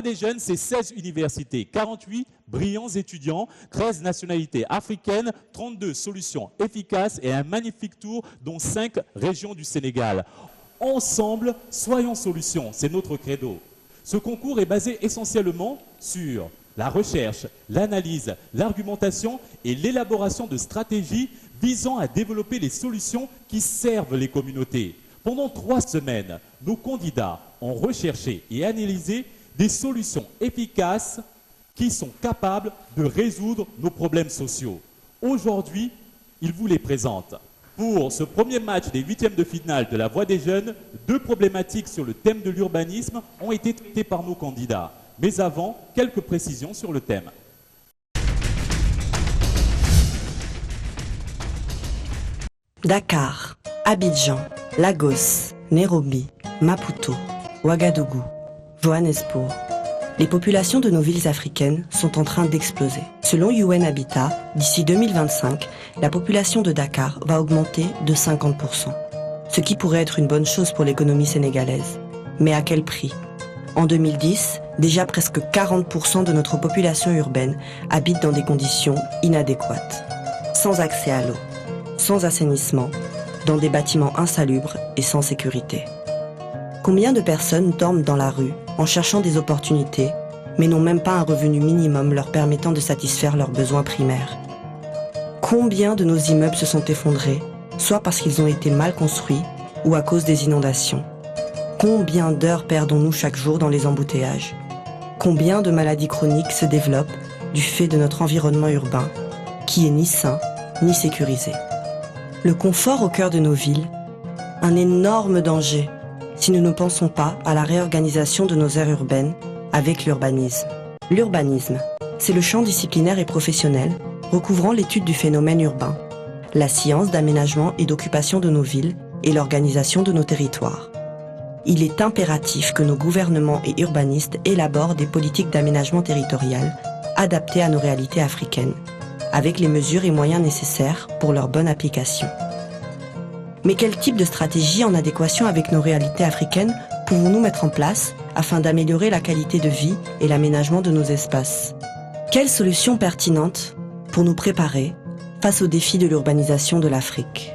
des Jeunes, c'est 16 universités, 48 brillants étudiants, 13 nationalités africaines, 32 solutions efficaces et un magnifique tour dont 5 régions du Sénégal. Ensemble, soyons solutions, c'est notre credo. Ce concours est basé essentiellement sur la recherche, l'analyse, l'argumentation et l'élaboration de stratégies visant à développer les solutions qui servent les communautés. Pendant 3 semaines, nos candidats ont recherché et analysé des solutions efficaces qui sont capables de résoudre nos problèmes sociaux. Aujourd'hui, ils vous les présentent. Pour ce premier match des 8e de finale de la Voix des Jeunes, 2 problématiques sur le thème de l'urbanisme ont été traitées par nos candidats. Mais avant, quelques précisions sur le thème. Dakar, Abidjan, Lagos, Nairobi, Maputo, Ouagadougou, Johannesburg. Les populations de nos villes africaines sont en train d'exploser. Selon UN Habitat, d'ici 2025, la population de Dakar va augmenter de 50%. Ce qui pourrait être une bonne chose pour l'économie sénégalaise. Mais à quel prix ? En 2010, déjà presque 40% de notre population urbaine habite dans des conditions inadéquates. Sans accès à l'eau, sans assainissement, dans des bâtiments insalubres et sans sécurité. Combien de personnes dorment dans la rue en cherchant des opportunités, mais n'ont même pas un revenu minimum leur permettant de satisfaire leurs besoins primaires? Combien de nos immeubles se sont effondrés, soit parce qu'ils ont été mal construits ou à cause des inondations? Combien d'heures perdons-nous chaque jour dans les embouteillages? Combien de maladies chroniques se développent du fait de notre environnement urbain, qui est ni sain ni sécurisé? Le confort au cœur de nos villes, un énorme danger si nous ne pensons pas à la réorganisation de nos aires urbaines avec l'urbanisme. L'urbanisme, c'est le champ disciplinaire et professionnel recouvrant l'étude du phénomène urbain, la science d'aménagement et d'occupation de nos villes et l'organisation de nos territoires. Il est impératif que nos gouvernements et urbanistes élaborent des politiques d'aménagement territorial adaptées à nos réalités africaines, avec les mesures et moyens nécessaires pour leur bonne application. Mais quel type de stratégie en adéquation avec nos réalités africaines pouvons-nous mettre en place afin d'améliorer la qualité de vie et l'aménagement de nos espaces? Quelles solutions pertinentes pour nous préparer face aux défis de l'urbanisation de l'Afrique?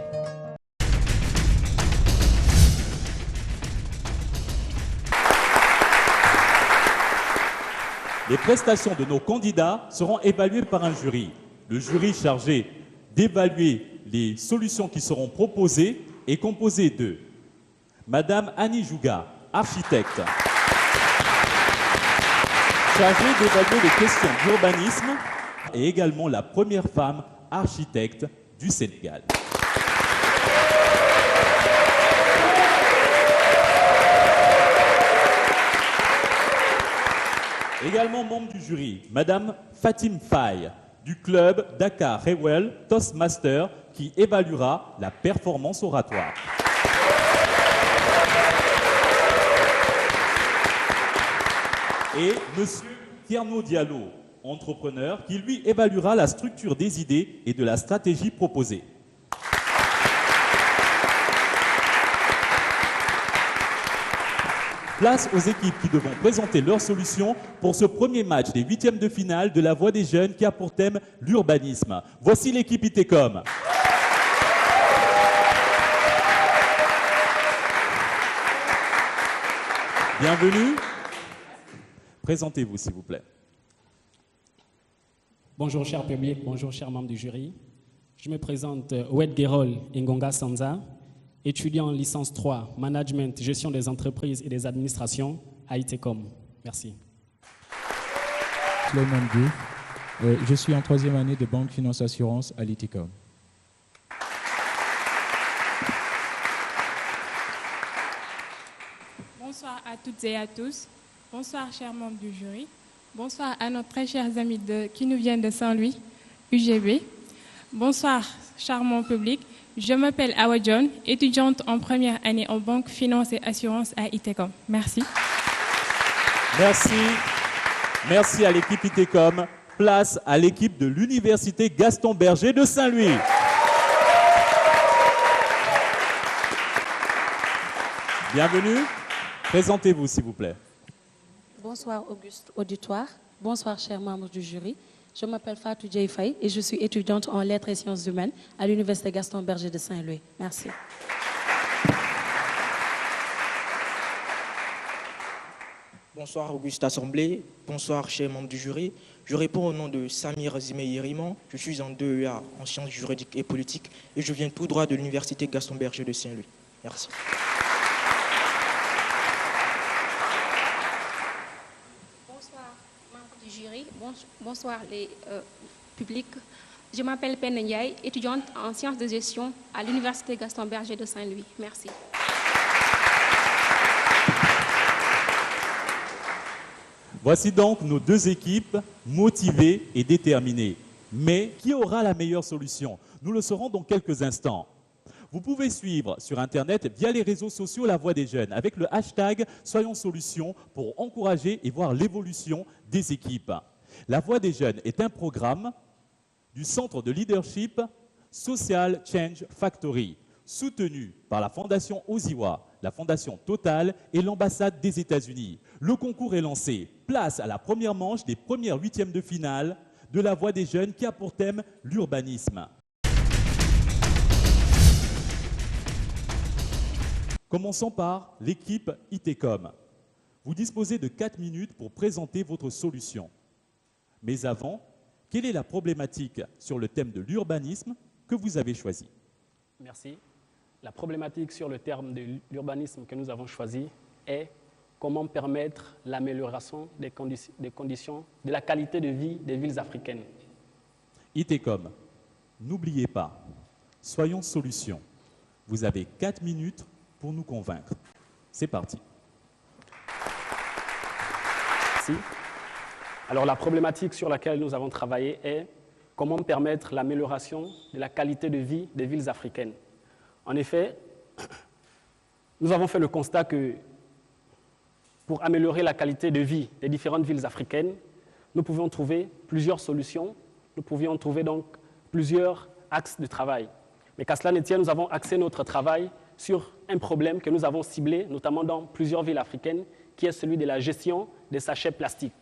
Les prestations de nos candidats seront évaluées par un jury. Le jury chargé d'évaluer les solutions qui seront proposées est composé de Madame Annie Jouga, architecte, chargée d'évaluer les questions d'urbanisme et également la première femme architecte du Sénégal. Également membre du jury, Madame Fatim Faye, du club Dakar Rewell Toastmaster, qui évaluera la performance oratoire. Et Monsieur Tierno Diallo, entrepreneur, qui lui évaluera la structure des idées et de la stratégie proposée. Place aux équipes qui devront présenter leurs solutions pour ce premier match des 8e de finale de la Voix des Jeunes qui a pour thème l'urbanisme. Voici l'équipe ITECOM. Bienvenue. Présentez-vous, s'il vous plaît. Bonjour, cher public. Bonjour, chers membres du jury. Je me présente Oued Guérol Ngonga Sanza, étudiant en licence 3, Management, Gestion des entreprises et des administrations à ITECOM. Merci. Clément Diouf. Je suis en 3e année de Banque Finance Assurance à l'ITECOM. Bonsoir à toutes et à tous. Bonsoir, chers membres du jury. Bonsoir à nos très chers amis qui nous viennent de Saint-Louis, UGB. Bonsoir, charmant public. Je m'appelle Awa John, étudiante en première année en banque, finance et assurance à ITECOM. Merci. Merci. Merci à l'équipe ITECOM. Place à l'équipe de l'Université Gaston Berger de Saint-Louis. Bienvenue. Présentez-vous, s'il vous plaît. Bonsoir Auguste Auditoire, bonsoir chers membres du jury. Je m'appelle Fatou Dieye Faye et je suis étudiante en lettres et sciences humaines à l'Université Gaston Berger de Saint-Louis. Merci. Bonsoir Auguste Assemblée, bonsoir chers membres du jury. Je réponds au nom de Samir Zimé-Yeriman. Je suis en 2EA en sciences juridiques et politiques et je viens tout droit de l'Université Gaston Berger de Saint-Louis. Merci. Bonsoir les publics. Je m'appelle Penne Ndiaye, étudiante en sciences de gestion à l'Université Gaston Berger de Saint-Louis. Merci. Voici donc nos deux équipes motivées et déterminées. Mais qui aura la meilleure solution? Nous le saurons dans quelques instants. Vous pouvez suivre sur Internet via les réseaux sociaux La Voix des Jeunes avec le hashtag Soyons Solutions pour encourager et voir l'évolution des équipes. La Voix des Jeunes est un programme du Centre de Leadership Social Change Factory, soutenu par la Fondation Oziwa, la Fondation Total et l'ambassade des États-Unis. Le concours est lancé. Place à la première manche des premières huitièmes de finale de La Voix des Jeunes qui a pour thème l'urbanisme. Commençons par l'équipe ITECOM. Vous disposez de 4 minutes pour présenter votre solution. Mais avant, quelle est la problématique sur le thème de l'urbanisme que vous avez choisi? Merci. La problématique sur le terme de l'urbanisme que nous avons choisi est comment permettre l'amélioration des conditions, de la qualité de vie des villes africaines. ITECOM, n'oubliez pas, soyons solutions. Vous avez 4 minutes pour nous convaincre. C'est parti. Merci. Alors la problématique sur laquelle nous avons travaillé est comment permettre l'amélioration de la qualité de vie des villes africaines. En effet, nous avons fait le constat que pour améliorer la qualité de vie des différentes villes africaines, nous pouvions trouver plusieurs solutions, nous pouvions trouver donc plusieurs axes de travail. Mais qu'à cela ne tienne, nous avons axé notre travail sur un problème que nous avons ciblé, notamment dans plusieurs villes africaines, qui est celui de la gestion des sachets plastiques.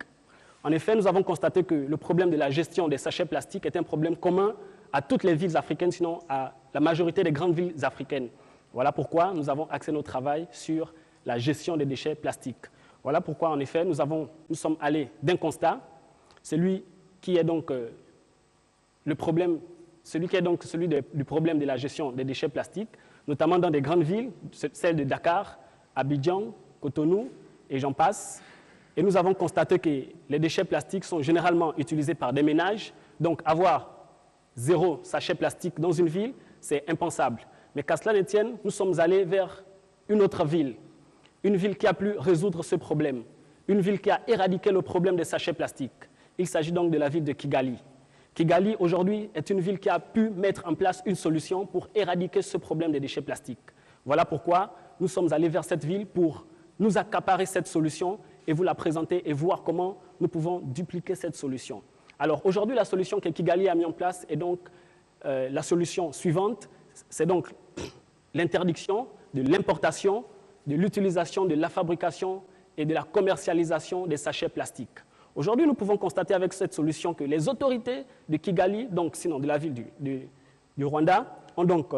En effet, nous avons constaté que le problème de la gestion des sachets plastiques est un problème commun à toutes les villes africaines, sinon à la majorité des grandes villes africaines. Voilà pourquoi nous avons axé notre travail sur la gestion des déchets plastiques. Voilà pourquoi, en effet, nous sommes allés d'un constat, celui qui est donc du problème de la gestion des déchets plastiques, notamment dans des grandes villes, celles de Dakar, Abidjan, Cotonou et j'en passe. Et nous avons constaté que les déchets plastiques sont généralement utilisés par des ménages. Donc, avoir 0 sachet plastique dans une ville, c'est impensable. Mais qu'à cela ne tienne, nous sommes allés vers une autre ville. Une ville qui a pu résoudre ce problème. Une ville qui a éradiqué le problème des sachets plastiques. Il s'agit donc de la ville de Kigali. Kigali, aujourd'hui, est une ville qui a pu mettre en place une solution pour éradiquer ce problème des déchets plastiques. Voilà pourquoi nous sommes allés vers cette ville pour nous accaparer cette solution et vous la présenter et voir comment nous pouvons dupliquer cette solution. Alors aujourd'hui, la solution que Kigali a mis en place est donc la solution suivante, c'est donc l'interdiction de l'importation, de l'utilisation, de la fabrication et de la commercialisation des sachets plastiques. Aujourd'hui, nous pouvons constater avec cette solution que les autorités de Kigali, donc sinon de la ville du Rwanda, ont donc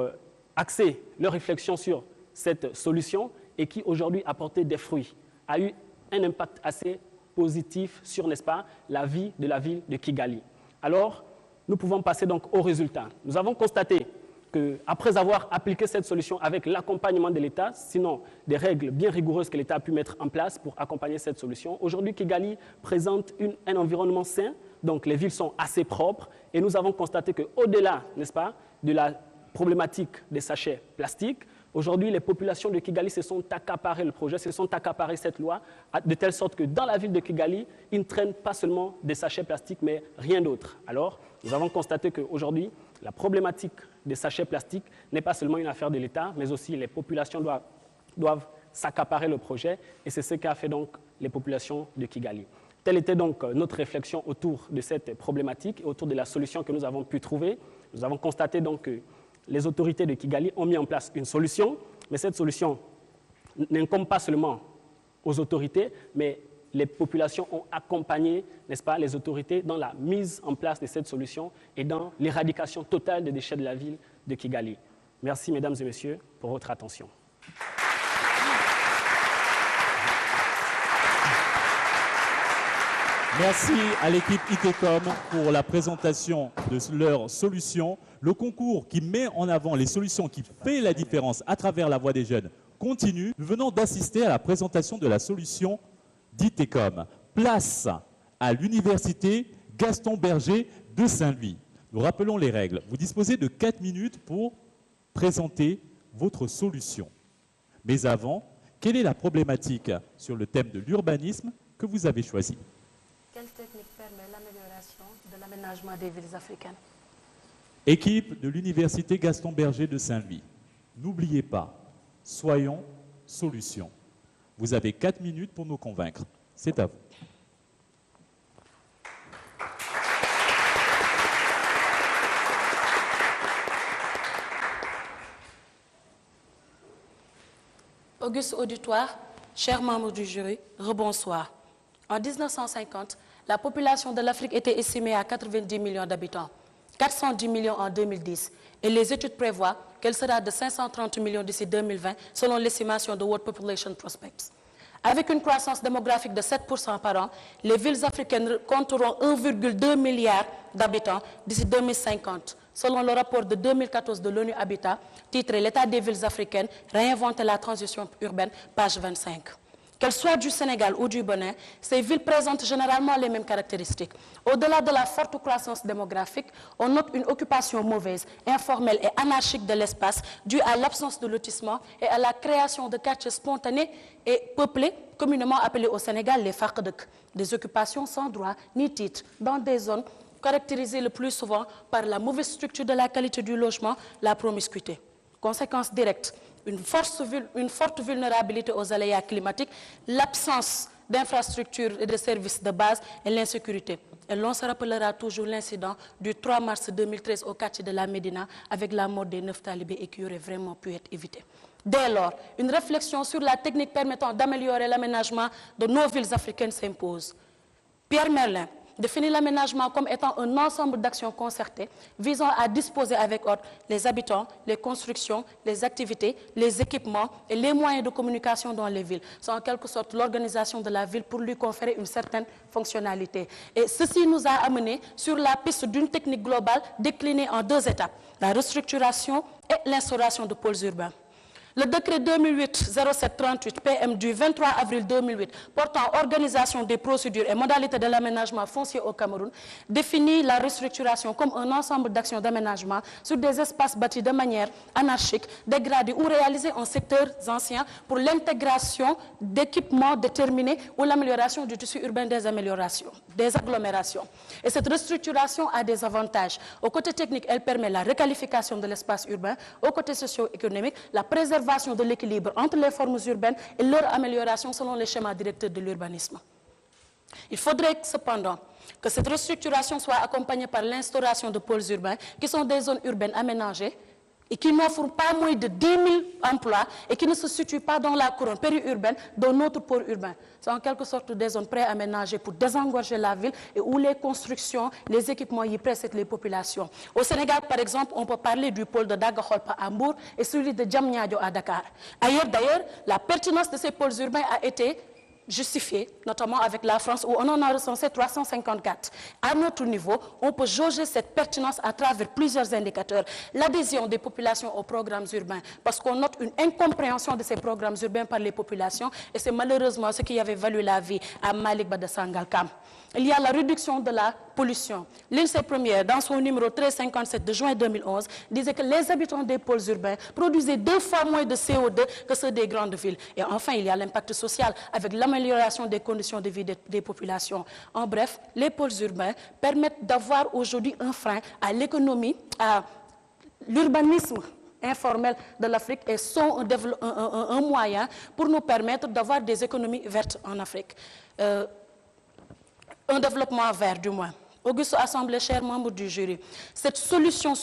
axé leur réflexion sur cette solution et qui aujourd'hui a porté des fruits, a eu un impact assez positif sur, n'est-ce pas, la vie de la ville de Kigali. Alors, nous pouvons passer donc au résultat. Nous avons constaté qu'après avoir appliqué cette solution avec l'accompagnement de l'État, sinon des règles bien rigoureuses que l'État a pu mettre en place pour accompagner cette solution, aujourd'hui Kigali présente un environnement sain, donc les villes sont assez propres et nous avons constaté qu'au-delà, n'est-ce pas, de la problématique des sachets plastiques, aujourd'hui, les populations de Kigali se sont accaparées le projet, se sont accaparées cette loi, de telle sorte que dans la ville de Kigali, ils ne traînent pas seulement des sachets plastiques, mais rien d'autre. Alors, nous avons constaté qu'aujourd'hui, la problématique des sachets plastiques n'est pas seulement une affaire de l'État, mais aussi les populations doivent s'accaparer le projet, et c'est ce qu'a fait donc les populations de Kigali. Telle était donc notre réflexion autour de cette problématique et autour de la solution que nous avons pu trouver. Nous avons constaté donc que les autorités de Kigali ont mis en place une solution, mais cette solution n'incombe pas seulement aux autorités, mais les populations ont accompagné, n'est-ce pas, les autorités dans la mise en place de cette solution et dans l'éradication totale des déchets de la ville de Kigali. Merci, mesdames et messieurs, pour votre attention. Merci à l'équipe ITECOM pour la présentation de leurs solutions. Le concours qui met en avant les solutions qui fait la différence à travers la voix des jeunes continue. Nous venons d'assister à la présentation de la solution d'ITECOM. Place à l'université Gaston Berger de Saint-Louis. Nous rappelons les règles. Vous disposez de 4 minutes pour présenter votre solution. Mais avant, quelle est la problématique sur le thème de l'urbanisme que vous avez choisi? Quelle technique permet l'amélioration de l'aménagement des villes africaines? Équipe de l'université Gaston Berger de Saint-Louis, n'oubliez pas, soyons solution. Vous avez 4 minutes pour nous convaincre. C'est à vous. Auguste auditoire, chers membres du jury, rebonsoir. En 1950, la population de l'Afrique était estimée à 90 millions d'habitants, 410 millions en 2010, et les études prévoient qu'elle sera de 530 millions d'ici 2020, selon l'estimation de World Population Prospects. Avec une croissance démographique de 7% par an, les villes africaines compteront 1,2 milliard d'habitants d'ici 2050, selon le rapport de 2014 de l'ONU Habitat, titré « L'état des villes africaines, réinventer la transition urbaine », page 25. Qu'elles soient du Sénégal ou du Bénin, ces villes présentent généralement les mêmes caractéristiques. Au-delà de la forte croissance démographique, on note une occupation mauvaise, informelle et anarchique de l'espace due à l'absence de lotissement et à la création de quartiers spontanés et peuplés, communément appelés au Sénégal les fakhdek, des occupations sans droit ni titre, dans des zones caractérisées le plus souvent par la mauvaise structure de la qualité du logement, la promiscuité. Conséquence directe, une forte vulnérabilité aux aléas climatiques, l'absence d'infrastructures et de services de base et l'insécurité. Et l'on se rappellera toujours l'incident du 3 mars 2013 au quartier de la Médina avec la mort des 9 talibés et qui aurait vraiment pu être évité. Dès lors, une réflexion sur la technique permettant d'améliorer l'aménagement de nos villes africaines s'impose. Pierre Merlin définit l'aménagement comme étant un ensemble d'actions concertées visant à disposer avec ordre les habitants, les constructions, les activités, les équipements et les moyens de communication dans les villes. C'est en quelque sorte l'organisation de la ville pour lui conférer une certaine fonctionnalité. Et ceci nous a amené sur la piste d'une technique globale déclinée en 2 étapes, la restructuration et l'instauration de pôles urbains. Le décret 2008-0738 PM du 23 avril 2008 portant organisation des procédures et modalités de l'aménagement foncier au Cameroun définit la restructuration comme un ensemble d'actions d'aménagement sur des espaces bâtis de manière anarchique, dégradés ou réalisés en secteurs anciens pour l'intégration d'équipements déterminés ou l'amélioration du tissu urbain des agglomérations. Et cette restructuration a des avantages. Au côté technique, elle permet la requalification de l'espace urbain. Au côté socio-économique, la préservation de l'équilibre entre les formes urbaines et leur amélioration selon les schémas directeurs de l'urbanisme. Il faudrait cependant que cette restructuration soit accompagnée par l'instauration de pôles urbains qui sont des zones urbaines aménagées et qui n'offrent pas moins de 10 000 emplois et qui ne se situent pas dans la couronne périurbaine d'un autre pôle urbain. C'est en quelque sorte des zones préaménagées pour désengorger la ville et où les constructions, les équipements y précèdent les populations. Au Sénégal, par exemple, on peut parler du pôle de Dagakholpa à Mbour et celui de Diamniadio à Dakar. Ailleurs, d'ailleurs, la pertinence de ces pôles urbains a été justifié, notamment avec la France, où on en a recensé 354. À notre niveau, on peut jauger cette pertinence à travers plusieurs indicateurs. L'adhésion des populations aux programmes urbains, parce qu'on note une incompréhension de ces programmes urbains par les populations, et c'est malheureusement ce qui avait valu la vie à Malik Bada Sangalkam. Il y a la réduction de la pollution. L'INSEE première, dans son numéro 1357 de juin 2011, disait que les habitants des pôles urbains produisaient 2 fois moins de CO2 que ceux des grandes villes. Et enfin, il y a l'impact social avec l'amélioration des conditions de vie des populations. En bref, les pôles urbains permettent d'avoir aujourd'hui un frein à l'économie, à l'urbanisme informel de l'Afrique et sont un moyen pour nous permettre d'avoir des économies vertes en Afrique. Un développement vert, du moins. Auguste Assemblée, chers membres du jury, cette solution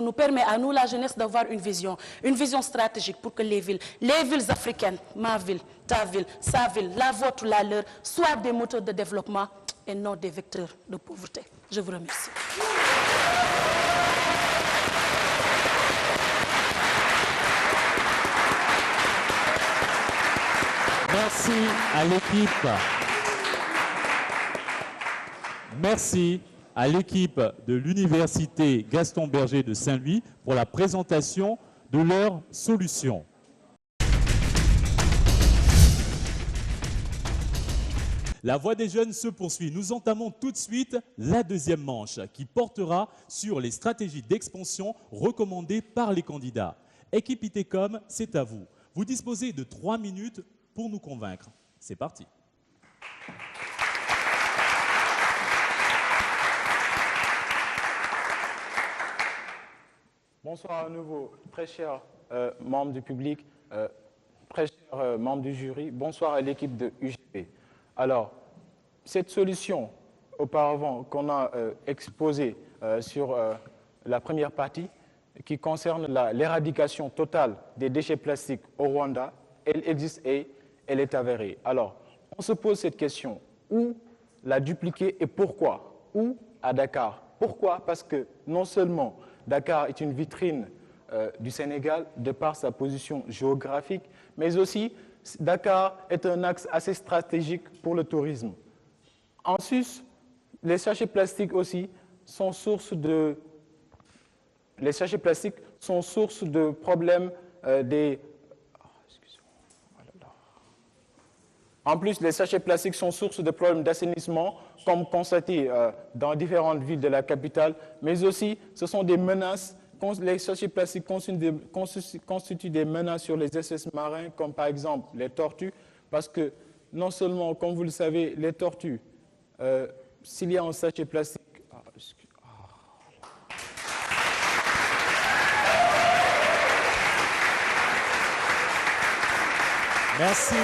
nous permet à nous, la jeunesse, d'avoir une vision stratégique pour que les villes africaines, ma ville, ta ville, sa ville, la vôtre, la leur, soient des moteurs de développement et non des vecteurs de pauvreté. Je vous remercie. Merci à l'équipe. Merci à l'équipe de l'Université Gaston Berger de Saint-Louis pour la présentation de leurs solutions. La voix des jeunes se poursuit. Nous entamons tout de suite la deuxième manche qui portera sur les stratégies d'expansion recommandées par les candidats. Équipe ITECOM, c'est à vous. Vous disposez de 3 minutes pour nous convaincre. C'est parti. Bonsoir à nouveau, très chers membres du public, très chers membres du jury. Bonsoir à l'équipe de UGB. Alors, cette solution, auparavant, qu'on a exposée sur la première partie, qui concerne l'éradication totale des déchets plastiques au Rwanda, elle existe et elle est avérée. Alors, on se pose cette question, où la dupliquer et pourquoi? Où à Dakar? Pourquoi? Parce que non seulement Dakar est une vitrine du Sénégal de par sa position géographique, mais aussi Dakar est un axe assez stratégique pour le tourisme. En sus, les sachets plastiques aussi sont source de... Les sachets plastiques sont source de problèmes En plus, les sachets plastiques sont source de problèmes d'assainissement, comme constaté dans différentes villes de la capitale, mais aussi ce sont des menaces. Les sachets plastiques constituent des menaces sur les espèces marines, comme par exemple les tortues, parce que non seulement, comme vous le savez, les tortues, s'il y a un sachet plastique... Merci.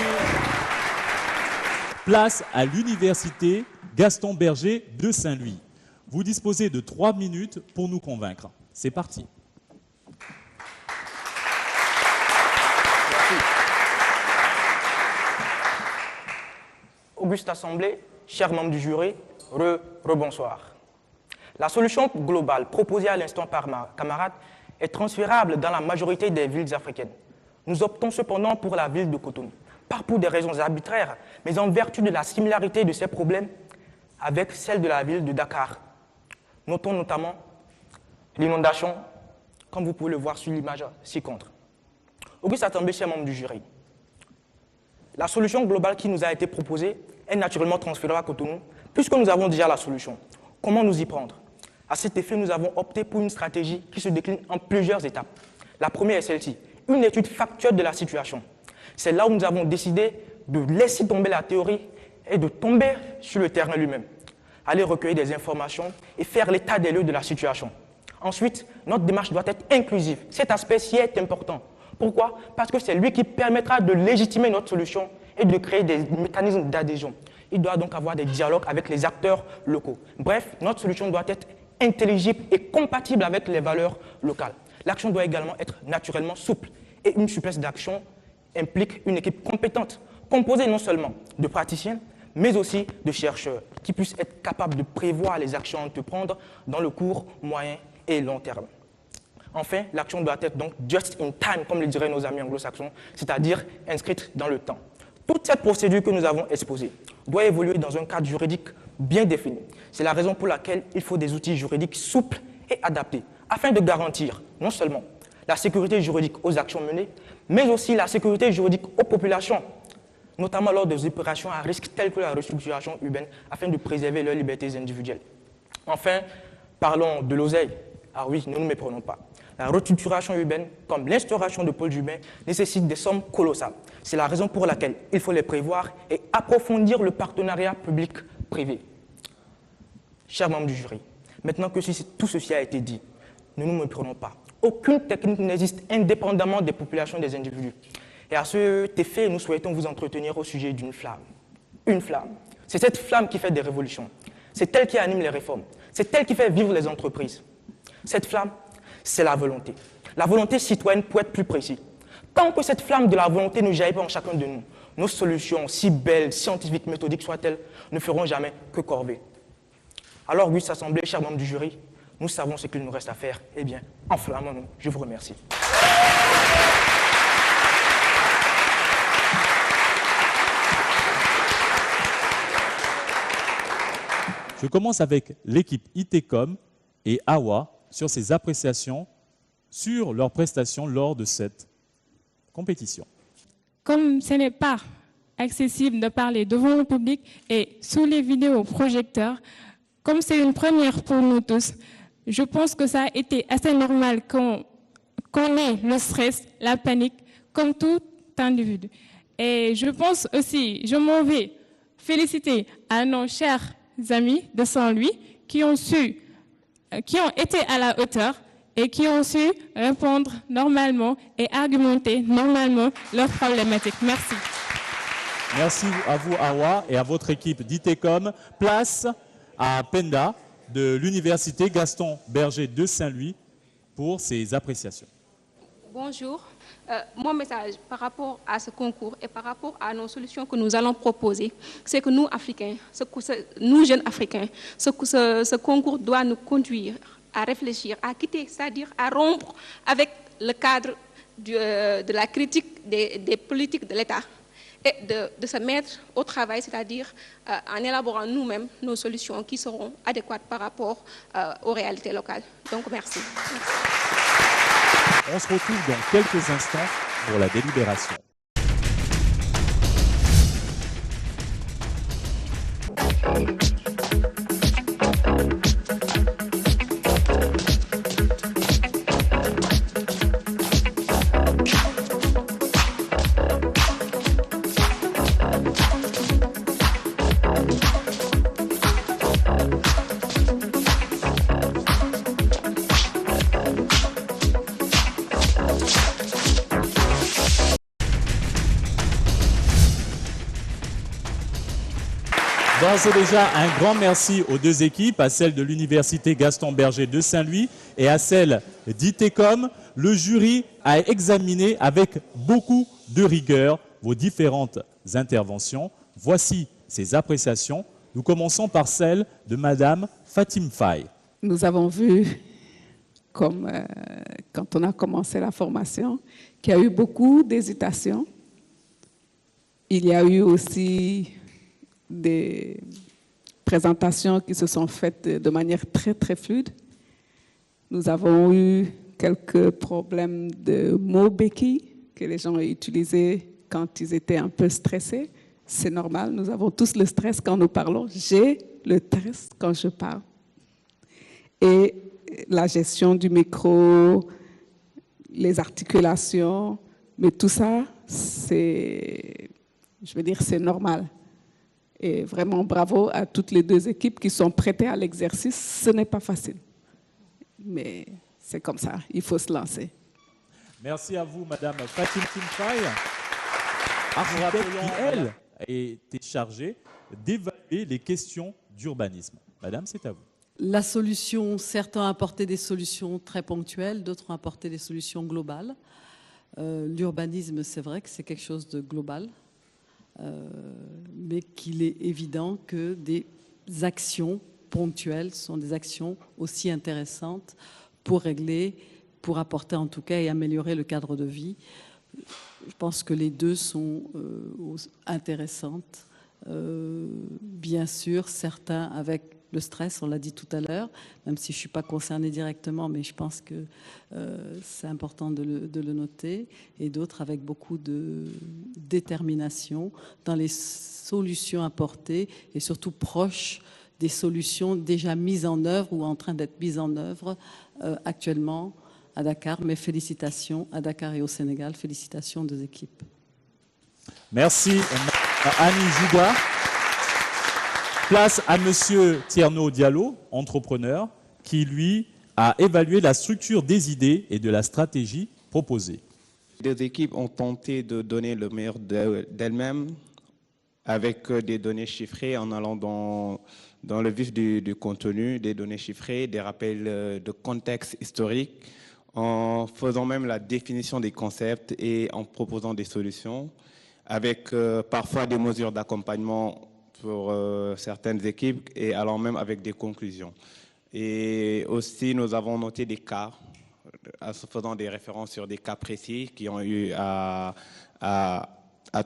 Place à l'Université Gaston Berger de Saint-Louis. Vous disposez de 3 minutes pour nous convaincre. C'est parti. Merci. Auguste Assemblée, chers membres du jury, rebonsoir. La solution globale proposée à l'instant par ma camarade est transférable dans la majorité des villes africaines. Nous optons cependant pour la ville de Cotonou, pas pour des raisons arbitraires, mais en vertu de la similarité de ces problèmes avec celle de la ville de Dakar. Notons notamment l'inondation, comme vous pouvez le voir sur l'image ci-contre. Auguste Assemblée, chers membres du jury, la solution globale qui nous a été proposée est naturellement transférable à Cotonou, puisque nous avons déjà la solution. Comment nous y prendre? À cet effet, nous avons opté pour une stratégie qui se décline en plusieurs étapes. La première est celle-ci, une étude factuelle de la situation. C'est là où nous avons décidé de laisser tomber la théorie et de tomber sur le terrain lui-même. Aller recueillir des informations et faire l'état des lieux de la situation. Ensuite, notre démarche doit être inclusive. Cet aspect-ci est important. Pourquoi? Parce que c'est lui qui permettra de légitimer notre solution et de créer des mécanismes d'adhésion. Il doit donc avoir des dialogues avec les acteurs locaux. Bref, notre solution doit être intelligible et compatible avec les valeurs locales. L'action doit également être naturellement souple. Et une souplesse d'action implique une équipe compétente, composée non seulement de praticiens, mais aussi de chercheurs, qui puissent être capables de prévoir les actions à entreprendre dans le court, moyen et long terme. Enfin, l'action doit être donc just in time, comme le diraient nos amis anglo-saxons, c'est-à-dire inscrite dans le temps. Toute cette procédure que nous avons exposée doit évoluer dans un cadre juridique bien défini. C'est la raison pour laquelle il faut des outils juridiques souples et adaptés, afin de garantir non seulement la sécurité juridique aux actions menées, mais aussi la sécurité juridique aux populations, notamment lors des opérations à risque telles que la restructuration urbaine, afin de préserver leurs libertés individuelles. Enfin, parlons de l'oseille. Ah oui, ne nous méprenons pas. La restructuration urbaine, comme l'instauration de pôles urbains, nécessite des sommes colossales. C'est la raison pour laquelle il faut les prévoir et approfondir le partenariat public-privé. Chers membres du jury, maintenant que tout ceci a été dit, ne nous méprenons pas. Aucune technique n'existe indépendamment des populations et des individus. Et à cet effet, nous souhaitons vous entretenir au sujet d'une flamme. Une flamme. C'est cette flamme qui fait des révolutions. C'est elle qui anime les réformes. C'est elle qui fait vivre les entreprises. Cette flamme, c'est la volonté. La volonté citoyenne, pour être plus précis. Tant que cette flamme de la volonté ne jaillit pas en chacun de nous, nos solutions, si belles, scientifiques, méthodiques soient-elles, ne feront jamais que corvée. Alors, auguste assemblée, chers membres du jury, nous savons ce qu'il nous reste à faire. Eh bien, enflammons-nous. Je vous remercie. Je commence avec l'équipe ITECOM et AWA sur ses appréciations sur leurs prestations lors de cette compétition. Comme ce n'est pas accessible de parler devant le public et sous les vidéoprojecteurs, comme c'est une première pour nous tous, je pense que ça a été assez normal qu'on ait le stress, la panique, comme tout individu. Et je pense aussi, je m'en vais féliciter à nos chers amis de Saint-Louis qui ont été à la hauteur et qui ont su répondre normalement et argumenter normalement leurs problématiques. Merci. Merci à vous, Awa, et à votre équipe d'ITECOM. Place à Penda de l'Université Gaston Berger de Saint-Louis pour ses appréciations. Bonjour. Mon message par rapport à ce concours et par rapport à nos solutions que nous allons proposer, c'est que nous, Africains, nous jeunes Africains, ce concours doit nous conduire à réfléchir, à quitter, c'est-à-dire à rompre avec le cadre de la critique des politiques de l'État et de se mettre au travail, c'est-à-dire en élaborant nous-mêmes nos solutions qui seront adéquates par rapport aux réalités locales. Donc, merci. On se retrouve dans quelques instants pour la délibération. D'ores et déjà, un grand merci aux deux équipes, à celle de l'Université Gaston Berger de Saint-Louis et à celle d'ITECOM. Le jury a examiné avec beaucoup de rigueur vos différentes interventions. Voici ses appréciations. Nous commençons par celle de Madame Fatim Faye. Nous avons vu, comme quand on a commencé la formation, qu'il y a eu beaucoup d'hésitations. Il y a eu aussi des présentations qui se sont faites de manière très, très fluide. Nous avons eu quelques problèmes de mots béquilles que les gens ont utilisés quand ils étaient un peu stressés. C'est normal, nous avons tous le stress quand nous parlons. J'ai le stress quand je parle. Et la gestion du micro, les articulations, mais tout ça, c'est normal. Et vraiment bravo à toutes les deux équipes qui sont prêtées à l'exercice. Ce n'est pas facile, mais c'est comme ça, il faut se lancer. Merci à vous, Madame Fatim Faye. Architecte qui, elle, a été chargée d'évaluer les questions d'urbanisme. Madame, c'est à vous. La solution, certains ont apporté des solutions très ponctuelles, d'autres ont apporté des solutions globales. L'urbanisme, c'est vrai que c'est quelque chose de global. Mais qu'il est évident que des actions ponctuelles sont des actions aussi intéressantes pour régler, pour apporter en tout cas et améliorer le cadre de vie. Je pense que les deux sont intéressantes. Bien sûr, certains avec le stress, on l'a dit tout à l'heure, même si je ne suis pas concernée directement, mais je pense que c'est important de le noter, et d'autres avec beaucoup de détermination dans les solutions apportées et surtout proches des solutions déjà mises en œuvre ou en train d'être mises en œuvre actuellement à Dakar. Mais félicitations à Dakar et au Sénégal, félicitations aux deux équipes. Merci Annie Jouga. Place à Monsieur Tierno Diallo, entrepreneur, qui lui a évalué la structure des idées et de la stratégie proposée. Les deux équipes ont tenté de donner le meilleur d'elles-mêmes avec des données chiffrées en allant dans dans le vif du contenu, des données chiffrées, des rappels de contexte historique, en faisant même la définition des concepts et en proposant des solutions, avec parfois des mesures d'accompagnement pour certaines équipes et allant même avec des conclusions. Et aussi, nous avons noté des cas, en faisant des références sur des cas précis qui ont eu à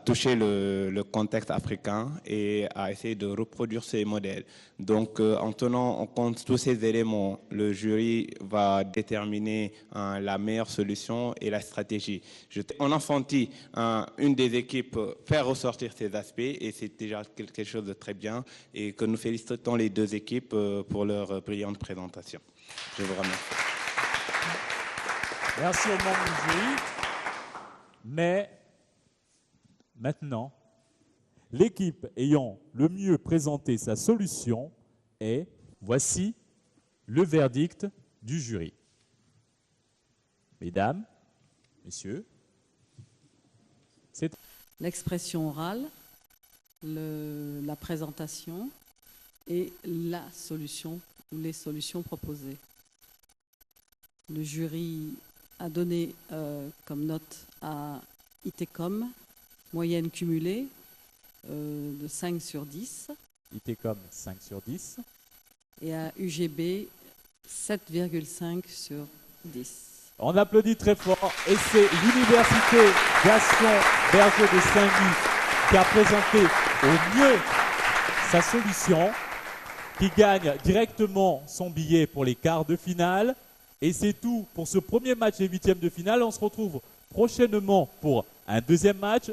toucher le contexte africain et à essayer de reproduire ces modèles. Donc, en tenant en compte tous ces éléments, le jury va déterminer la meilleure solution et la stratégie. On a senti une des équipes faire ressortir ces aspects et c'est déjà quelque chose de très bien et que nous félicitons les deux équipes pour leur brillante présentation. Je vous remercie. Merci aux membres du jury. Mais maintenant, l'équipe ayant le mieux présenté sa solution est, voici le verdict du jury. Mesdames, messieurs, c'est l'expression orale, la présentation et la solution ou les solutions proposées. Le jury a donné comme note à ITECOM moyenne cumulée de 5 sur 10. ITECOM 5 sur 10. Et à UGB 7,5 sur 10. On applaudit très fort et c'est l'université Gaston Berger de Saint-Louis qui a présenté au mieux sa solution, qui gagne directement son billet pour les quarts de finale. Et c'est tout pour ce premier match des huitièmes de finale. On se retrouve prochainement pour un deuxième match.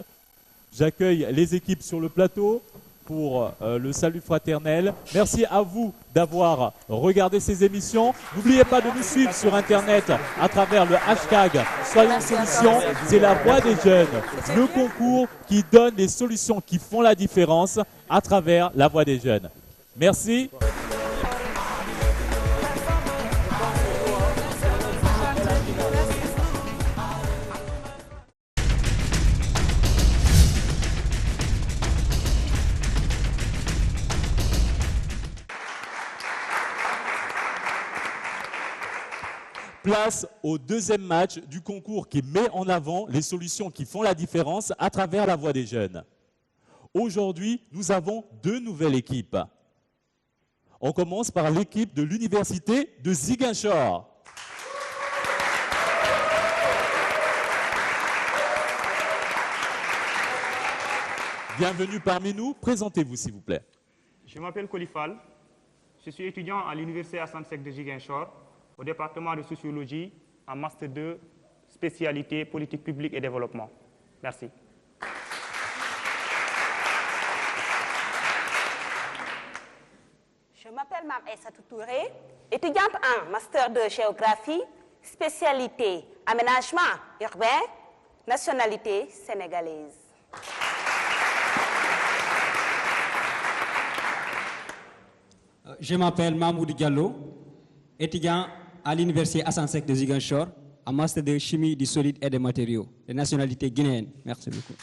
J'accueille les équipes sur le plateau pour le salut fraternel. Merci à vous d'avoir regardé ces émissions. N'oubliez pas de nous suivre sur Internet à travers le hashtag Soyons Solutions. C'est la voix des jeunes, le concours qui donne les solutions qui font la différence à travers la voix des jeunes. Merci. Place au deuxième match du concours qui met en avant les solutions qui font la différence à travers la voix des jeunes. Aujourd'hui, nous avons deux nouvelles équipes. On commence par l'équipe de l'université de Ziguinchor. Bienvenue parmi nous. Présentez-vous, s'il vous plaît. Je m'appelle Kolifal. Je suis étudiant à l'université Assane Seck de Ziguinchor, au département de sociologie, en master 2, spécialité politique publique et développement. Merci. Je m'appelle Mme Aïssatou Touré, étudiante en master 2 géographie, spécialité aménagement urbain, nationalité sénégalaise. Je m'appelle Mahmoud Diallo, étudiant à l'université Assane Seck de Ziguinchor, en master de chimie du solide et des matériaux, de nationalité guinéenne. Merci beaucoup.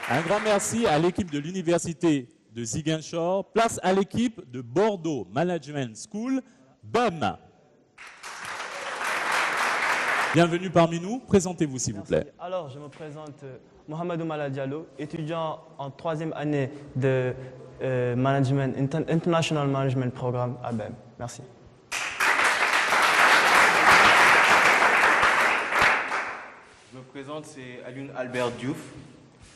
Un grand merci à l'équipe de l'université de Ziguinchor. Place à l'équipe de Bordeaux Management School, BEM. Bienvenue parmi nous. Présentez-vous, s'il vous plaît. Alors, je me présente Mohamedou Mala Diallo, étudiant en 3e année de International Management Programme à BEM. Merci. Je me présente, c'est Alioune Albert Diouf,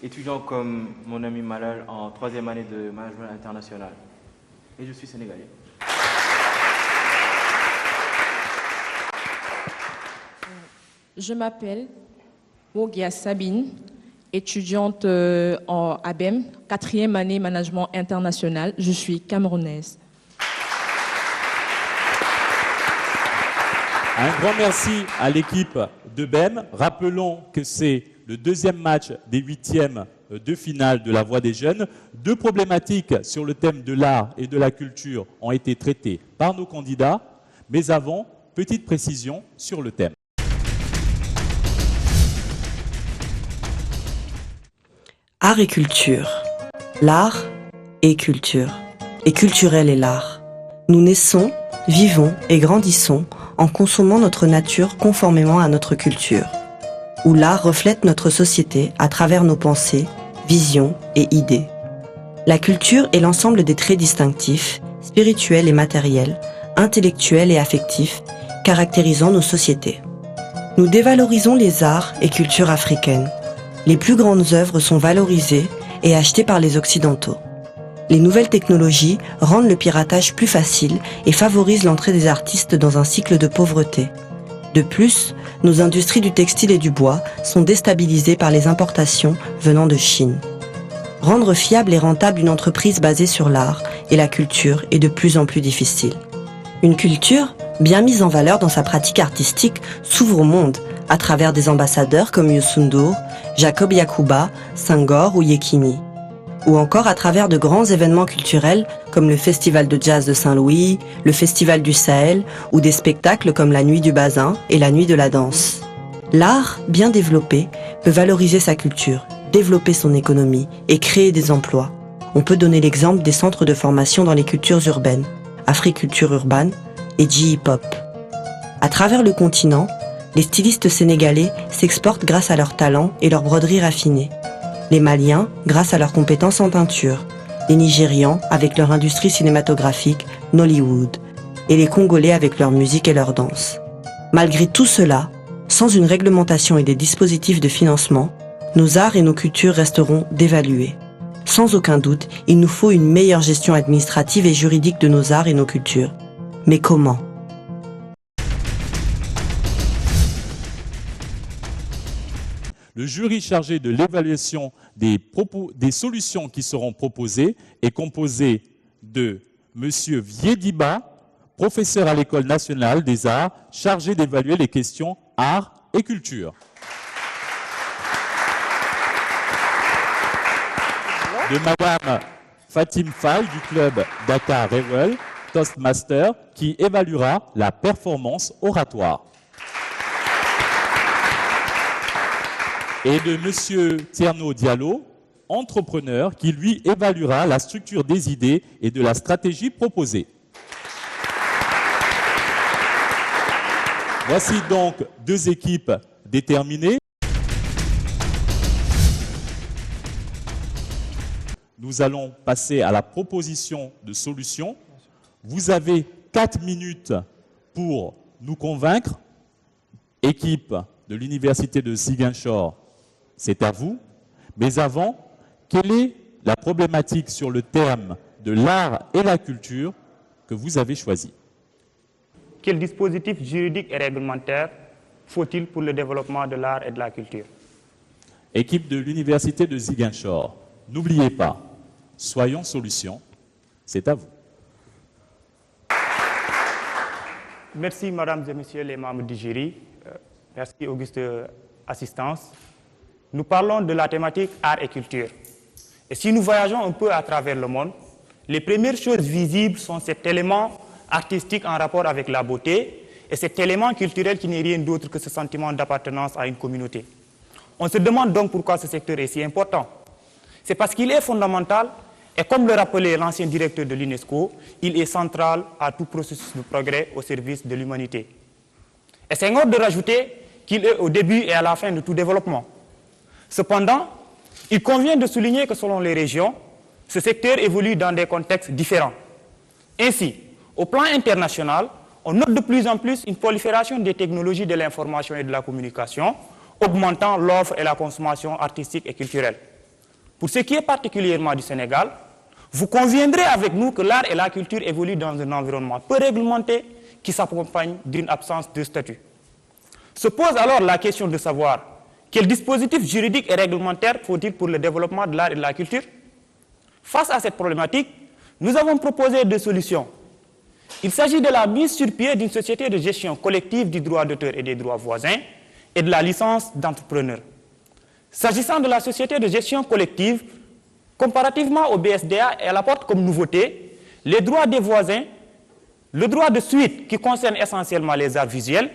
étudiant comme mon ami Malal en 3e année de Management International. Et je suis sénégalais. Je m'appelle Wogia Sabine, étudiante en ABEM, 4e année Management International. Je suis camerounaise. Un grand merci à l'équipe de BEM. Rappelons que c'est le deuxième match des huitièmes de finale de la Voix des Jeunes. Deux problématiques sur le thème de l'art et de la culture ont été traitées par nos candidats. Mais avant, petite précision sur le thème. Art et culture. L'art est culture, et culturel est l'art. Nous naissons, vivons et grandissons en consommant notre nature conformément à notre culture, où l'art reflète notre société à travers nos pensées, visions et idées. La culture est l'ensemble des traits distinctifs, spirituels et matériels, intellectuels et affectifs, caractérisant nos sociétés. Nous dévalorisons les arts et cultures africaines. Les plus grandes œuvres sont valorisées et achetées par les Occidentaux. Les nouvelles technologies rendent le piratage plus facile et favorisent l'entrée des artistes dans un cycle de pauvreté. De plus, nos industries du textile et du bois sont déstabilisées par les importations venant de Chine. Rendre fiable et rentable une entreprise basée sur l'art et la culture est de plus en plus difficile. Une culture, bien mise en valeur dans sa pratique artistique, s'ouvre au monde à travers des ambassadeurs comme Youssou N'Dour, Jacob Yakuba, Senghor ou Yekini. Ou encore à travers de grands événements culturels comme le Festival de Jazz de Saint-Louis, le Festival du Sahel ou des spectacles comme la Nuit du Bazin et la Nuit de la Danse. L'art, bien développé, peut valoriser sa culture, développer son économie et créer des emplois. On peut donner l'exemple des centres de formation dans les cultures urbaines, Africulture Urbaine et J-Hip-Hop. À travers le continent, les stylistes sénégalais s'exportent grâce à leur talent et leur broderie raffinée. Les Maliens grâce à leurs compétences en teinture, les Nigérians avec leur industrie cinématographique Nollywood et les Congolais avec leur musique et leur danse. Malgré tout cela, sans une réglementation et des dispositifs de financement, nos arts et nos cultures resteront dévalués. Sans aucun doute, il nous faut une meilleure gestion administrative et juridique de nos arts et nos cultures. Mais comment ? Le jury chargé de l'évaluation des solutions qui seront proposées est composé de M. Viediba, professeur à l'École nationale des arts, chargé d'évaluer les questions art et culture. De Madame Fatim Faye du club Dakar Rewell, Toastmaster, qui évaluera la performance oratoire. Et de M. Tierno Diallo, entrepreneur, qui lui évaluera la structure des idées et de la stratégie proposée. Voici donc deux équipes déterminées. Nous allons passer à la proposition de solution. Vous avez 4 minutes pour nous convaincre. Équipe de l'Université de Ziguinchor, c'est à vous. Mais avant, quelle est la problématique sur le terme de l'art et la culture que vous avez choisi? Quel dispositif juridique et réglementaire faut-il pour le développement de l'art et de la culture? Équipe de l'Université de Ziguinchor, n'oubliez pas, soyons solution, c'est à vous. Merci, mesdames et messieurs les membres du jury. Merci, Auguste, assistance. Nous parlons de la thématique art et culture. Et si nous voyageons un peu à travers le monde, les premières choses visibles sont cet élément artistique en rapport avec la beauté et cet élément culturel qui n'est rien d'autre que ce sentiment d'appartenance à une communauté. On se demande donc pourquoi ce secteur est si important. C'est parce qu'il est fondamental et comme le rappelait l'ancien directeur de l'UNESCO, il est central à tout processus de progrès au service de l'humanité. Et c'est ngor de rajouter qu'il est au début et à la fin de tout développement. Cependant, il convient de souligner que selon les régions, ce secteur évolue dans des contextes différents. Ainsi, au plan international, on note de plus en plus une prolifération des technologies de l'information et de la communication, augmentant l'offre et la consommation artistique et culturelle. Pour ce qui est particulièrement du Sénégal, vous conviendrez avec nous que l'art et la culture évoluent dans un environnement peu réglementé qui s'accompagne d'une absence de statut. Se pose alors la question de savoir quel dispositif juridique et réglementaire faut-il pour le développement de l'art et de la culture? Face à cette problématique, nous avons proposé deux solutions. Il s'agit de la mise sur pied d'une société de gestion collective du droit d'auteur et des droits voisins et de la licence d'entrepreneur. S'agissant de la société de gestion collective, comparativement au BSDA, elle apporte comme nouveauté les droits des voisins, le droit de suite qui concerne essentiellement les arts visuels,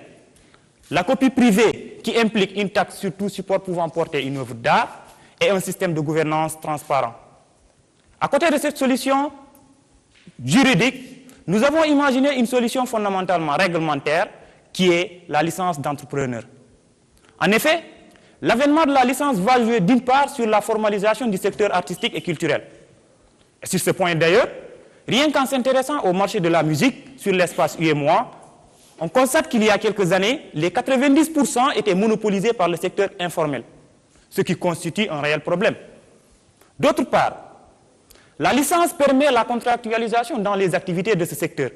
la copie privée qui implique une taxe sur tout support pouvant porter une œuvre d'art et un système de gouvernance transparent. À côté de cette solution juridique, nous avons imaginé une solution fondamentalement réglementaire qui est la licence d'entrepreneur. En effet, l'avènement de la licence va jouer d'une part sur la formalisation du secteur artistique et culturel. Et sur ce point d'ailleurs, rien qu'en s'intéressant au marché de la musique sur l'espace UEMOA, on constate qu'il y a quelques années, les 90% étaient monopolisés par le secteur informel, ce qui constitue un réel problème. D'autre part, la licence permet la contractualisation dans les activités de ce secteur.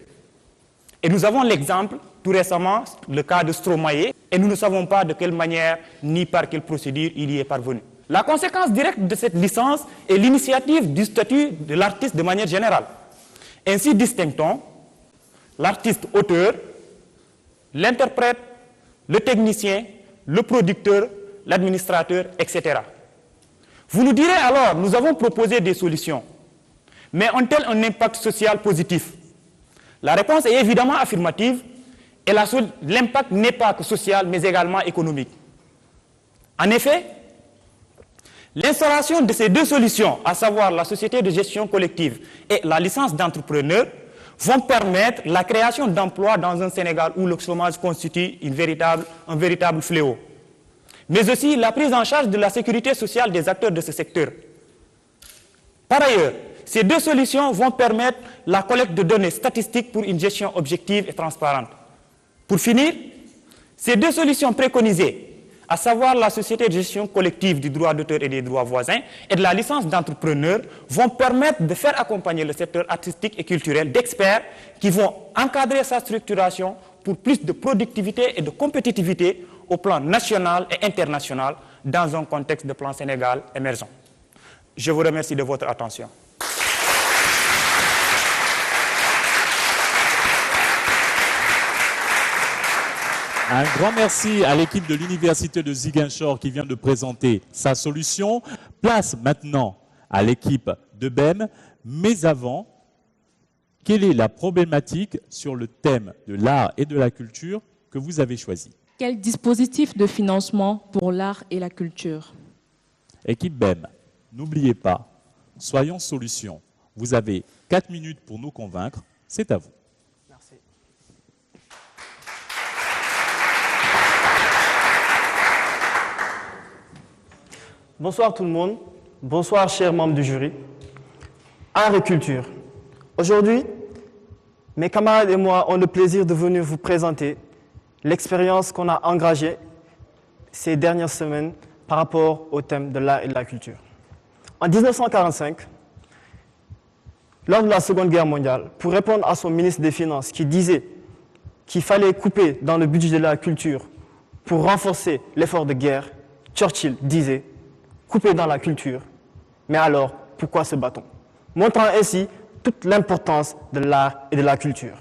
Et nous avons l'exemple, tout récemment, le cas de Stromae, et nous ne savons pas de quelle manière ni par quelle procédure il y est parvenu. La conséquence directe de cette licence est l'initiative du statut de l'artiste de manière générale. Ainsi distinguons l'artiste-auteur, l'interprète, le technicien, le producteur, l'administrateur, etc. Vous nous direz alors, nous avons proposé des solutions, mais ont-elles un impact social positif? La réponse est évidemment affirmative, et l'impact n'est pas que social, mais également économique. En effet, l'installation de ces deux solutions, à savoir la société de gestion collective et la licence d'entrepreneur, vont permettre la création d'emplois dans un Sénégal où le chômage constitue un véritable fléau. Mais aussi la prise en charge de la sécurité sociale des acteurs de ce secteur. Par ailleurs, ces deux solutions vont permettre la collecte de données statistiques pour une gestion objective et transparente. Pour finir, ces deux solutions préconisées, à savoir la société de gestion collective du droit d'auteur et des droits voisins et de la licence d'entrepreneur, vont permettre de faire accompagner le secteur artistique et culturel d'experts qui vont encadrer sa structuration pour plus de productivité et de compétitivité au plan national et international dans un contexte de plan Sénégal émergent. Je vous remercie de votre attention. Un grand merci à l'équipe de l'Université de Ziguinchor qui vient de présenter sa solution. Place maintenant à l'équipe de BEM. Mais avant, quelle est la problématique sur le thème de l'art et de la culture que vous avez choisi? Quel dispositif de financement pour l'art et la culture? Équipe BEM, n'oubliez pas, soyons solution. Vous avez 4 minutes pour nous convaincre. C'est à vous. Merci. Bonsoir tout le monde. Bonsoir chers membres du jury. Art et culture. Aujourd'hui, mes camarades et moi ont le plaisir de venir vous présenter l'expérience qu'on a engagée ces dernières semaines par rapport au thème de l'art et de la culture. En 1945, lors de la Seconde Guerre mondiale, pour répondre à son ministre des Finances qui disait qu'il fallait couper dans le budget de la culture pour renforcer l'effort de guerre, Churchill disait « couper dans la culture, mais alors pourquoi se bat-on » montrant ainsi toute l'importance de l'art et de la culture.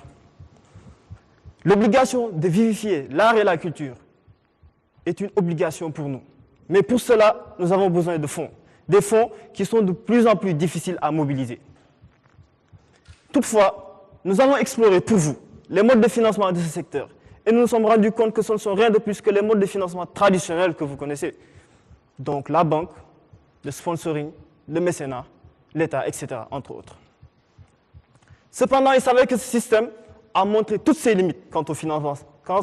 L'obligation de vivifier l'art et la culture est une obligation pour nous. Mais pour cela, nous avons besoin de fonds. Des fonds qui sont de plus en plus difficiles à mobiliser. Toutefois, nous allons explorer pour vous les modes de financement de ce secteur. Et nous nous sommes rendus compte que ce ne sont rien de plus que les modes de financement traditionnels que vous connaissez. Donc la banque, le sponsoring, le mécénat, l'État, etc., entre autres. Cependant, il s'avère que ce système a montré toutes ses limites quant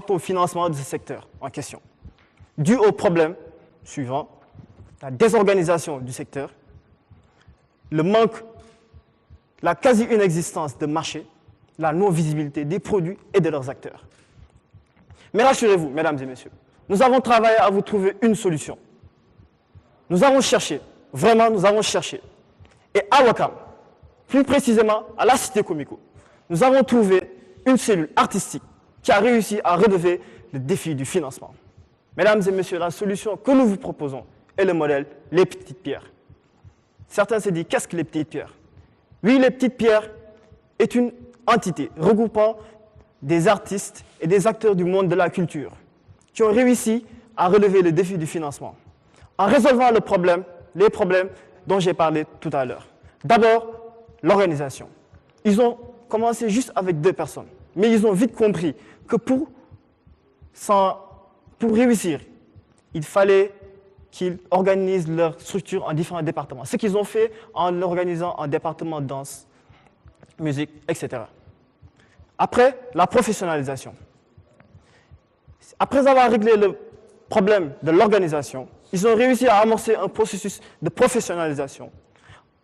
au financement de ce secteur en question, dû aux problèmes suivants: la désorganisation du secteur, le manque, la quasi-inexistence de marché, la non-visibilité des produits et de leurs acteurs. Mais rassurez-vous, mesdames et messieurs, nous avons travaillé à vous trouver une solution. Nous avons cherché, vraiment nous avons cherché. Et à Ouakam, plus précisément à la Cité Comico, nous avons trouvé une cellule artistique qui a réussi à relever le défi du financement. Mesdames et messieurs, la solution que nous vous proposons est le modèle Les Petites Pierres. Certains se disent, qu'est-ce que les Petites Pierres? Oui, les Petites Pierres est une entité regroupant des artistes et des acteurs du monde de la culture qui ont réussi à relever le défi du financement en résolvant les problèmes dont j'ai parlé tout à l'heure. D'abord, l'organisation. Ils ont commencé juste avec 2 personnes, mais ils ont vite compris que pour réussir, il fallait qu'ils organisent leur structure en différents départements. Ce qu'ils ont fait en l'organisant en départements de danse, musique, etc. Après, la professionnalisation. Après avoir réglé le problème de l'organisation, ils ont réussi à amorcer un processus de professionnalisation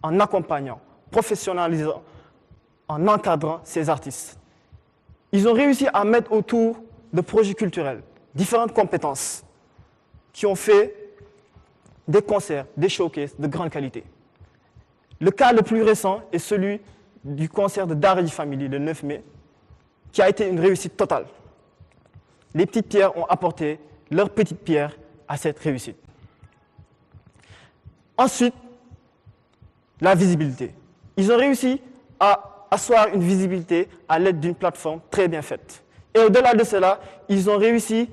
en accompagnant, professionnalisant, en encadrant ces artistes. Ils ont réussi à mettre autour de projets culturels différentes compétences qui ont fait des concerts, des showcases de grande qualité. Le cas le plus récent est celui du concert de Dariji Family le 9 mai, qui a été une réussite totale. Les petites pierres ont apporté leur petite pierre à cette réussite. Ensuite, la visibilité. Ils ont réussi à asseoir une visibilité à l'aide d'une plateforme très bien faite. Et au-delà de cela, ils ont réussi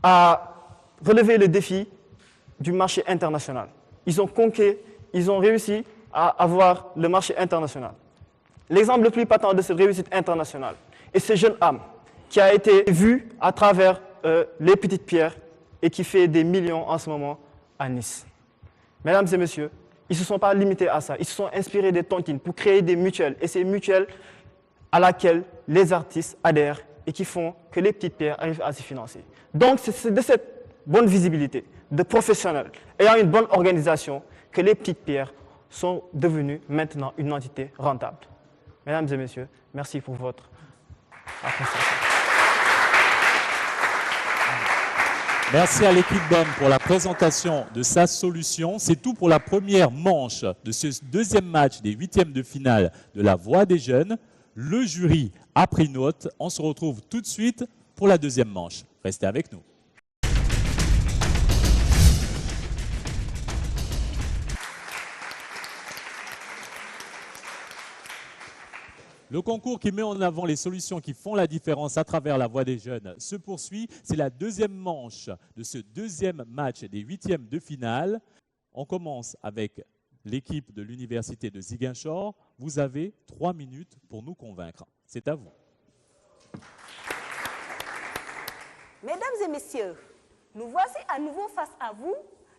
à relever le défi du marché international. Ils ont réussi à avoir le marché international. L'exemple le plus patent de cette réussite internationale est ce jeune homme qui a été vu à travers les petites pierres et qui fait des millions en ce moment à Nice. Mesdames et messieurs, ils ne se sont pas limités à ça. Ils se sont inspirés des tontines pour créer des mutuelles. Et ces mutuelles à laquelle les artistes adhèrent et qui font que les petites pierres arrivent à se financer. Donc, c'est de cette bonne visibilité, de professionnels, ayant une bonne organisation, que les petites pierres sont devenues maintenant une entité rentable. Mesdames et messieurs, merci pour votre appréciation. Merci à l'équipe BOM pour la présentation de sa solution. C'est tout pour la première manche de ce deuxième match des huitièmes de finale de la Voix des Jeunes. Le jury a pris note. On se retrouve tout de suite pour la deuxième manche. Restez avec nous. Le concours qui met en avant les solutions qui font la différence à travers la Voix des Jeunes se poursuit. C'est la deuxième manche de ce deuxième match des huitièmes de finale. On commence avec l'équipe de l'Université de Ziguinchor. Vous avez 3 minutes pour nous convaincre. C'est à vous. Mesdames et messieurs, nous voici à nouveau face à vous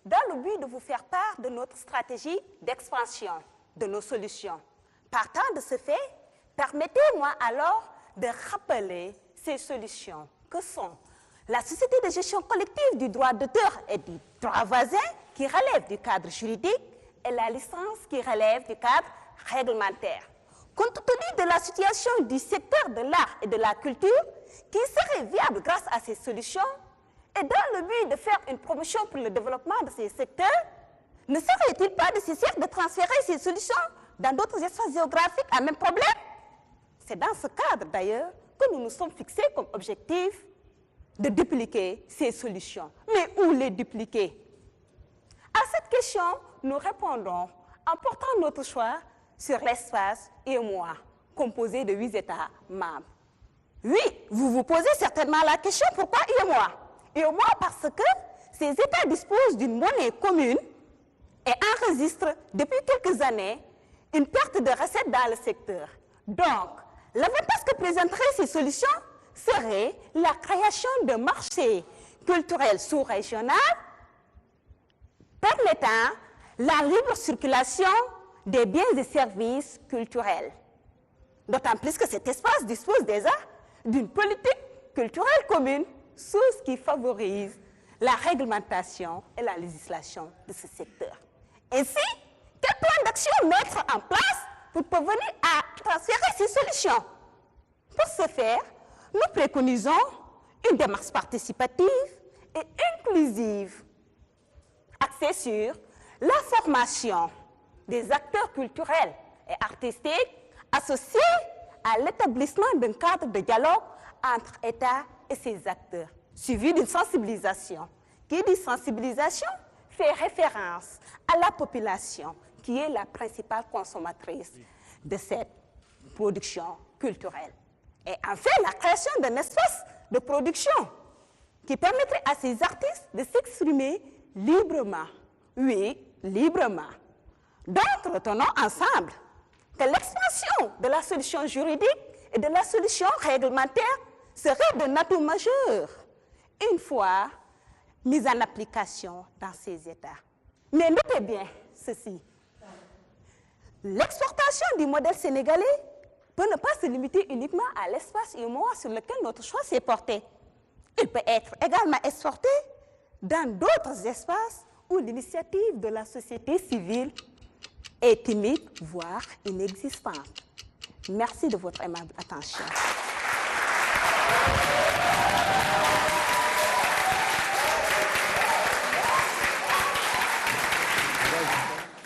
dans le but de vous faire part de notre stratégie d'expansion, de nos solutions. Partant de ce fait, permettez-moi alors de rappeler ces solutions que sont la société de gestion collective du droit d'auteur et du droit voisin qui relève du cadre juridique et la licence qui relève du cadre réglementaire. Compte tenu de la situation du secteur de l'art et de la culture qui serait viable grâce à ces solutions et dans le but de faire une promotion pour le développement de ces secteurs, ne serait-il pas nécessaire de transférer ces solutions dans d'autres espaces géographiques à même problème? C'est dans ce cadre, d'ailleurs, que nous nous sommes fixés comme objectif de dupliquer ces solutions. Mais où les dupliquer? À cette question, nous répondons en portant notre choix sur l'espace UEMOA, composé de 8 États membres. Oui, vous vous posez certainement la question, pourquoi UEMOA? UEMOA parce que ces États disposent d'une monnaie commune et enregistrent depuis quelques années une perte de recettes dans le secteur. Donc, l'avantage que présenteraient ces solutions serait la création de marchés culturels sous-régionaux permettant la libre circulation des biens et services culturels. D'autant plus que cet espace dispose déjà d'une politique culturelle commune, chose qui favorise la réglementation et la législation de ce secteur. Ainsi, quel plan d'action mettre en place pour parvenir à transférer ces solutions? Pour ce faire, nous préconisons une démarche participative et inclusive, axée sur la formation des acteurs culturels et artistiques associés à l'établissement d'un cadre de dialogue entre États et ses acteurs, suivi d'une sensibilisation. Qui dit sensibilisation fait référence à la population, qui est la principale consommatrice de cette production culturelle. Et enfin, la création d'un espace de production qui permettrait à ces artistes de s'exprimer librement. Oui, librement. Donc, retenons ensemble que l'expansion de la solution juridique et de la solution réglementaire serait d'un atout majeur. Une fois mise en application dans ces États. Mais notez bien ceci. L'exportation du modèle sénégalais peut ne pas se limiter uniquement à l'espace humour sur lequel notre choix s'est porté. Il peut être également exporté dans d'autres espaces où l'initiative de la société civile est timide, voire inexistante. Merci de votre aimable attention.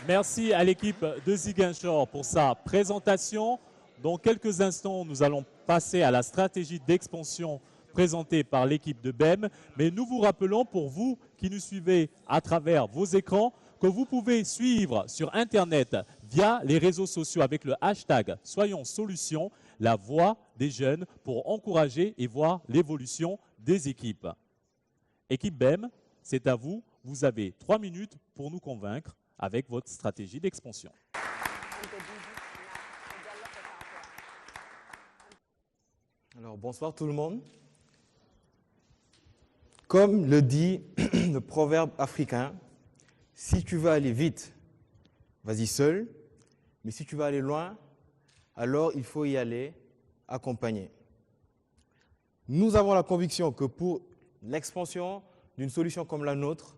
Merci à l'équipe de Ziguinchor pour sa présentation. Dans quelques instants, nous allons passer à la stratégie d'expansion présentée par l'équipe de BEM. Mais nous vous rappelons, pour vous qui nous suivez à travers vos écrans, que vous pouvez suivre sur Internet via les réseaux sociaux avec le hashtag Soyons Solutions, la voix des jeunes pour encourager et voir l'évolution des équipes. Équipe BEM, c'est à vous. Vous avez 3 minutes pour nous convaincre avec votre stratégie d'expansion. Alors, bonsoir tout le monde. Comme le dit le proverbe africain, si tu veux aller vite, vas-y seul, mais si tu veux aller loin, alors il faut y aller accompagné. Nous avons la conviction que pour l'expansion d'une solution comme la nôtre,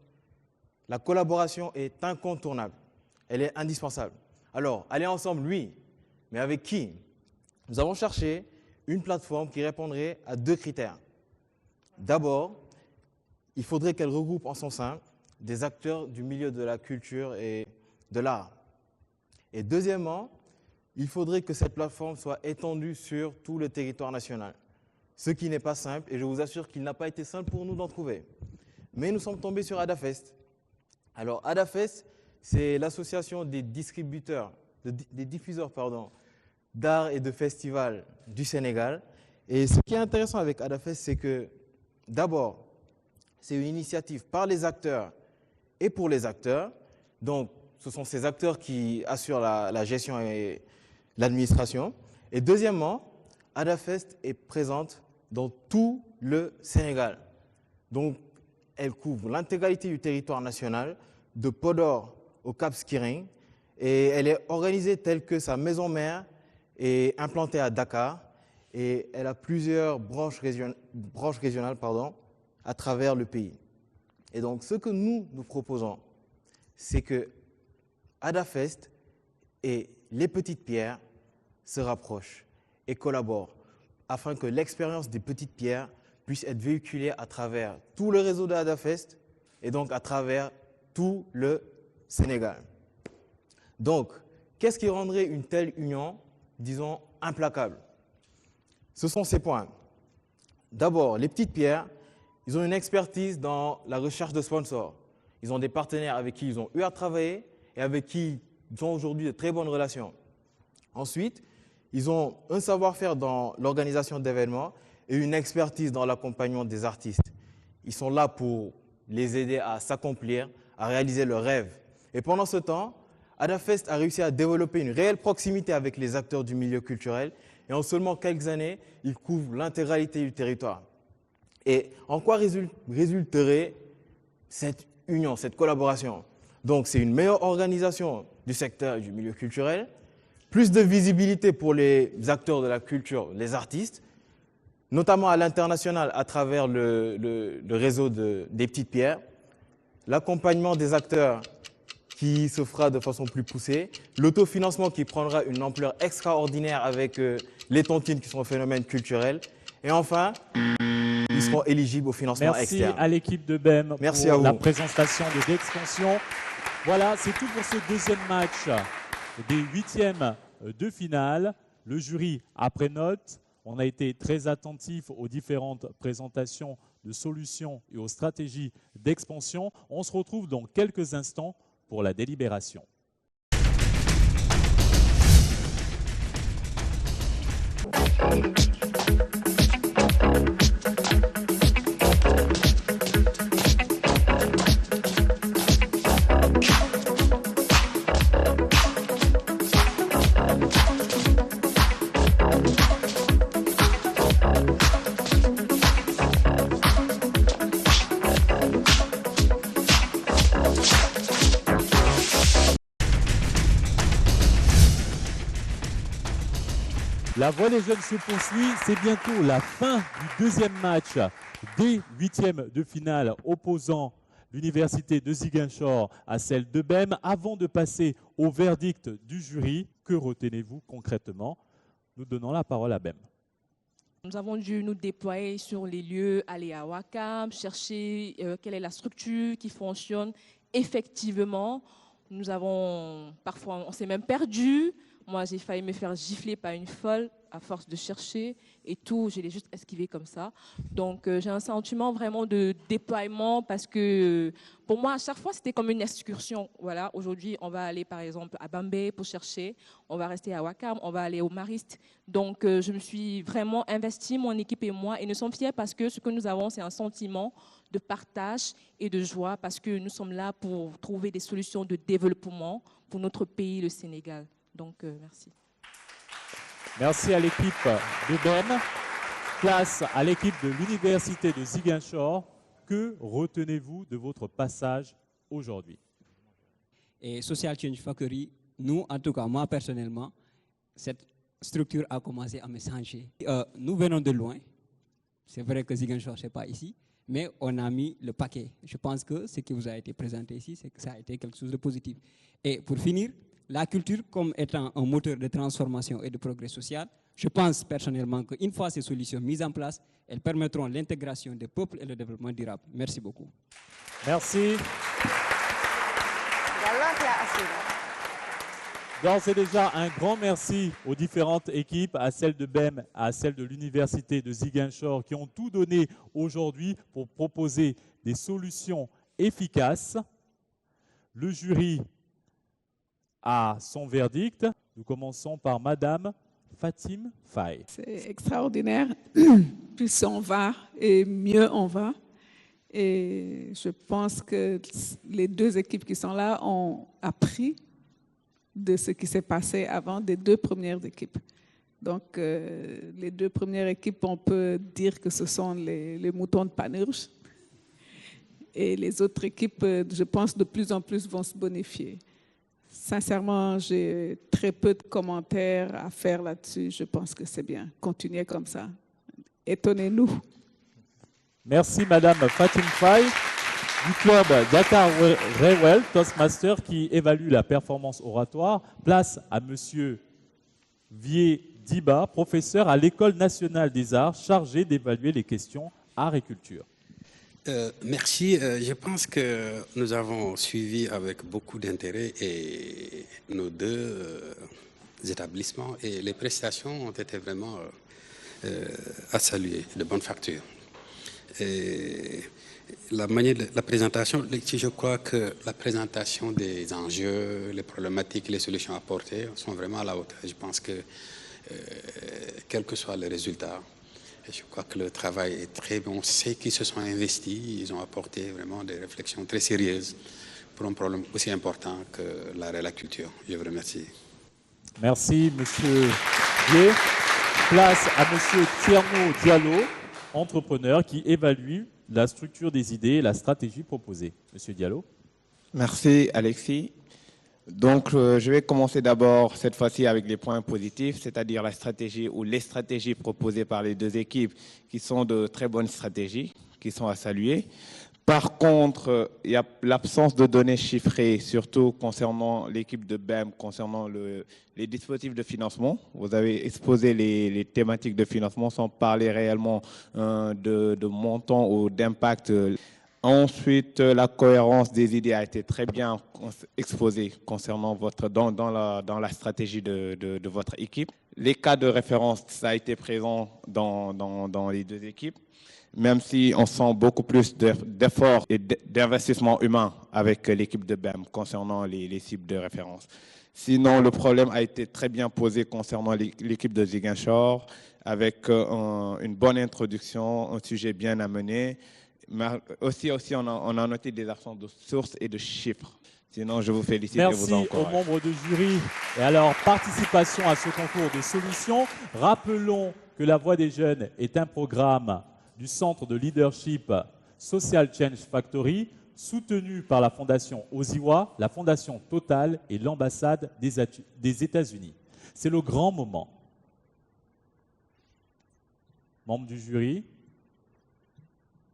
la collaboration est incontournable, elle est indispensable. Alors, aller ensemble, oui, mais avec qui? Nous avons cherché une plateforme qui répondrait à 2 critères. D'abord, il faudrait qu'elle regroupe en son sein des acteurs du milieu de la culture et de l'art. Et deuxièmement, il faudrait que cette plateforme soit étendue sur tout le territoire national. Ce qui n'est pas simple, et je vous assure qu'il n'a pas été simple pour nous d'en trouver. Mais nous sommes tombés sur Adafest. Alors, Adafest, c'est l'association des diffuseurs d'art et de festivals du Sénégal. Et ce qui est intéressant avec Adafest, c'est que, d'abord, c'est une initiative par les acteurs et pour les acteurs. Donc, ce sont ces acteurs qui assurent la gestion et l'administration. Et deuxièmement, Adafest est présente dans tout le Sénégal. Donc, elle couvre l'intégralité du territoire national, de Podor au Cap Skirring, et elle est organisée telle que sa maison mère est implantée à Dakar, et elle a plusieurs branches régionales à travers le pays. Et donc, ce que nous proposons, c'est que Adafest et les Petites Pierres se rapprochent et collaborent afin que l'expérience des Petites Pierres puisse être véhiculée à travers tout le réseau de Adafest et donc à travers tout le Sénégal. Donc, qu'est-ce qui rendrait une telle union, disons, implacable? Ce sont ces points. D'abord, les Petites Pierres, ils ont une expertise dans la recherche de sponsors. Ils ont des partenaires avec qui ils ont eu à travailler et avec qui ils ont aujourd'hui de très bonnes relations. Ensuite, ils ont un savoir-faire dans l'organisation d'événements et une expertise dans l'accompagnement des artistes. Ils sont là pour les aider à s'accomplir, à réaliser leurs rêves. Et pendant ce temps, Adafest a réussi à développer une réelle proximité avec les acteurs du milieu culturel et en seulement quelques années, ils couvrent l'intégralité du territoire. Et en quoi résulterait cette union, cette collaboration? Donc, c'est une meilleure organisation du secteur du milieu culturel, plus de visibilité pour les acteurs de la culture, les artistes, notamment à l'international à travers le réseau des Petites Pierres, l'accompagnement des acteurs qui se fera de façon plus poussée, l'autofinancement qui prendra une ampleur extraordinaire avec les tontines qui sont un phénomène culturel, et enfin, ils seront éligibles au financement externe. Merci à l'équipe de BEM Merci pour à la vous. présentation de l'expansion. Voilà, c'est tout pour ce deuxième match des 8e de finale. Le jury a pris note. On a été très attentif aux différentes présentations de solutions et aux stratégies d'expansion. On se retrouve dans quelques instants pour la délibération. La Voix des Jeunes se poursuit. C'est bientôt la fin du deuxième match des huitièmes de finale opposant l'université de Ziguinchor à celle de BEM. Avant de passer au verdict du jury, que retenez-vous concrètement? Nous donnons la parole à BEM. Nous avons dû nous déployer sur les lieux, aller à Ouakam, chercher quelle est la structure qui fonctionne effectivement. Nous avons, parfois, on s'est même perdu. Moi, j'ai failli me faire gifler par une folle à force de chercher et tout. Je l'ai juste esquivé comme ça. Donc, j'ai un sentiment vraiment de déploiement parce que pour moi, à chaque fois, c'était comme une excursion. Voilà. Aujourd'hui, on va aller, par exemple, à Bambey pour chercher. On va rester à Ouakam. On va aller au Mariste. Donc, je me suis vraiment investie, mon équipe et moi. Et nous sommes fiers parce que ce que nous avons, c'est un sentiment de partage et de joie parce que nous sommes là pour trouver des solutions de développement pour notre pays, le Sénégal. Donc, merci. Merci à l'équipe de BEM. Place à l'équipe de l'université de Ziguinchor. Que retenez-vous de votre passage aujourd'hui? Et Social Change Factory, nous, en tout cas, moi personnellement, cette structure a commencé à me changer. Nous venons de loin. C'est vrai que Ziguinchor, ce n'est pas ici. Mais on a mis le paquet. Je pense que ce qui vous a été présenté ici, c'est que ça a été quelque chose de positif. Et pour finir, la culture comme étant un moteur de transformation et de progrès social, je pense personnellement qu'une fois ces solutions mises en place, elles permettront l'intégration des peuples et le développement durable. Merci beaucoup. Merci. D'ores et déjà, un grand merci aux différentes équipes, à celle de BEM, à celle de l'université de Ziguinchor, qui ont tout donné aujourd'hui pour proposer des solutions efficaces. Le jury a son verdict. Nous commençons par Madame Fatim Faye. C'est extraordinaire. Plus on va et mieux on va. Et je pense que les deux équipes qui sont là ont appris de ce qui s'est passé avant des deux premières équipes. Donc, les deux premières équipes, on peut dire que ce sont les moutons de Panurge. Et les autres équipes, je pense, de plus en plus vont se bonifier. Sincèrement, j'ai très peu de commentaires à faire là-dessus. Je pense que c'est bien. Continuez comme ça. Étonnez-nous. Merci Madame Fatim Faye du club Dakar Railway Toastmaster qui évalue la performance oratoire. Place à Monsieur Vier Diba, professeur à l'École nationale des arts, chargé d'évaluer les questions art et culture. Merci. Je pense que nous avons suivi avec beaucoup d'intérêt et nos deux établissements et les prestations ont été vraiment à saluer, de bonne facture. Et la manière de la présentation, je crois que la présentation des enjeux, les problématiques, les solutions apportées sont vraiment à la hauteur. Je pense que quels que soient les résultats, je crois que le travail est très bon. Ceux qui se sont investis, ils ont apporté vraiment des réflexions très sérieuses pour un problème aussi important que l'art et la culture. Je vous remercie. Merci, Monsieur Vier. Place à Monsieur Tierno Diallo, entrepreneur qui évalue la structure des idées et la stratégie proposée. Monsieur Diallo. Merci, Alexis. Donc, je vais commencer d'abord, cette fois-ci, avec les points positifs, c'est-à-dire la stratégie ou les stratégies proposées par les deux équipes qui sont de très bonnes stratégies, qui sont à saluer. Par contre, il y a l'absence de données chiffrées, surtout concernant l'équipe de BEM, concernant les dispositifs de financement. Vous avez exposé les thématiques de financement sans parler réellement de montant ou d'impact. Ensuite, la cohérence des idées a été très bien exposée concernant dans la stratégie de votre équipe. Les cas de référence, ça a été présent dans les deux équipes, même si on sent beaucoup plus d'efforts et d'investissement humain avec l'équipe de BEM concernant les cibles de référence. Sinon, le problème a été très bien posé concernant l'équipe de Ziguinchor, avec une bonne introduction, un sujet bien amené. Mais aussi on a noté des absences de sources et de chiffres. Sinon, je vous félicite et vous encourage. Merci aux membres du jury et à leur participation à ce concours de solutions. Rappelons que La Voix des Jeunes est un programme du Centre de Leadership Social Change Factory, soutenu par la Fondation Oziwa, la Fondation Total et l'ambassade des États-Unis. C'est le grand moment. membres du jury,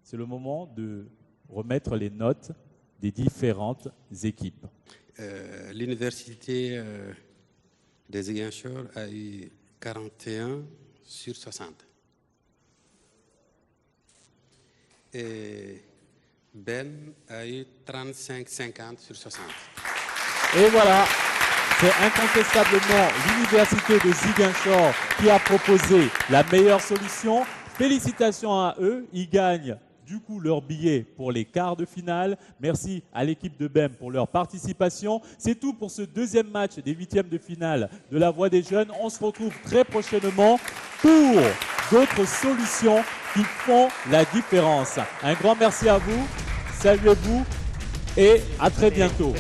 c'est le moment de remettre les notes des différentes équipes. L'université de Ziguinchor a eu 41 sur 60. Et Ben a eu 35-50 sur 60. Et voilà, c'est incontestablement l'université de Ziguinchor qui a proposé la meilleure solution. Félicitations à eux, ils gagnent du coup leur billet pour les quarts de finale. Merci à l'équipe de BEM pour leur participation. C'est tout pour ce deuxième match des huitièmes de finale de la Voix des Jeunes. On se retrouve très prochainement pour d'autres solutions qui font la différence. Un grand merci à vous, saluez-vous et à très bientôt.